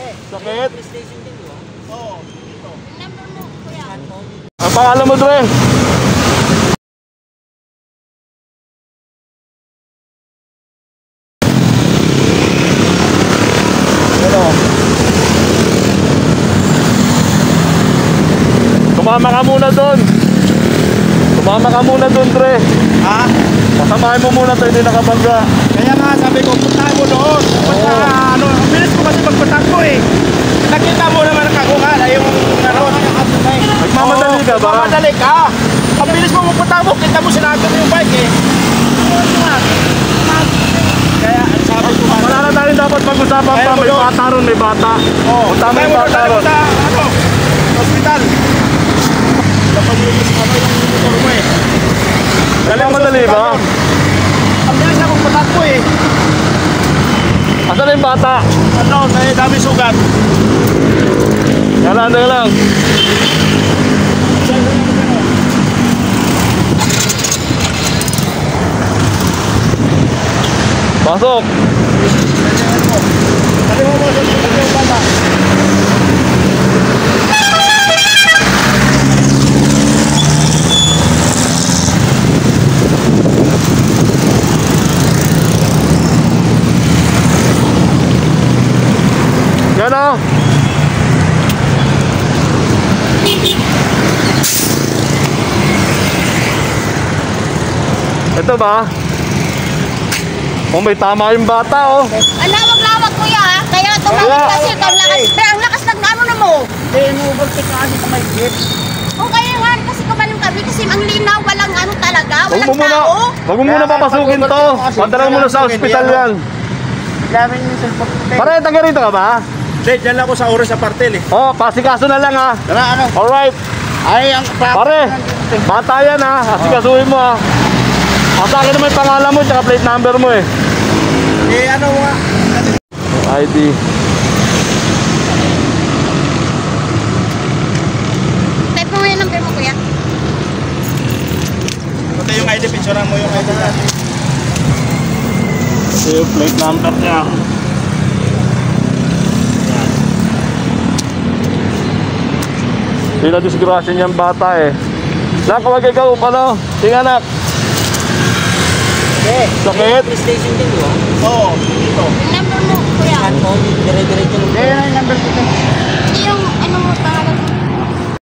Sakit? PlayStation din, di ba? Oo, dito. Number mo, kuya. Ang pangalan mo, Dre? Ano? Tumama ka muna doon. Tumama ka muna doon, Dre. Ha? Pasamahin mo muna tayo, hindi nakabangga. Kaya nga sabi ko, puntahan mo doon. Punta, ano, ang bilis ko kasi magpuntahan ko eh. Nakita mo naman nakakuha na yung ano. Nagmamadali ka ba? Nagmamadali ka. Ang bilis mo magpuntahan mo, kita mo sinakit mo yung bike eh. Kaya sabi ko, Wala na tayo dapat mag-usapan pa. May bata ron, may bata. Punta mo yung bata ron. Sa ano, hospital. Kapag yung motor mo eh. Nagmamadali ba? Ang bilis na magpuntahan ko eh. Asan na yung bata? Ano, may dami sugat. Yan lang. Pasok. Yan o. Ito ba? Oh, may tama yung bata oh. Ang lawak-lawak, kuya, ha? Kaya tumawag kasi ikaw ang lakas. Pero ang lakas ng ano na mo. Inuubagtik ka kasi sa may jeep. O kaya nga, kasi kumalang kami kasi ang linaw, walang ano talaga, walang tao. Huwag mo muna papasukin to. Padala mo muna sa ospital yan. Dami yung cellphone. Pare, taga rito ka ba? Hindi, dyan lang ako sa oras sa partel eh. Oh, pasikaso na lang ha. Tara, ano? Alright. Ay, ang Pare, bata yan ha. Asikasuhin mo ha. Sa akin naman yung pangalan mo tsaka plate number mo eh. Eh, ano nga? ID. Type mo yung number mo, kuya. Ito yung ID, picturean mo yung ID natin. Ito yung plate number niya. Hindi na disgrasya niyang bata eh. Nak, huwag ikaw, ano? Sige anak. Sakit? PlayStation din, di ba? Oo, dito. Yung number mo, kuya. Dire-diretso lang. Eh, yung number ko. Yung ano mo, pangalan mo.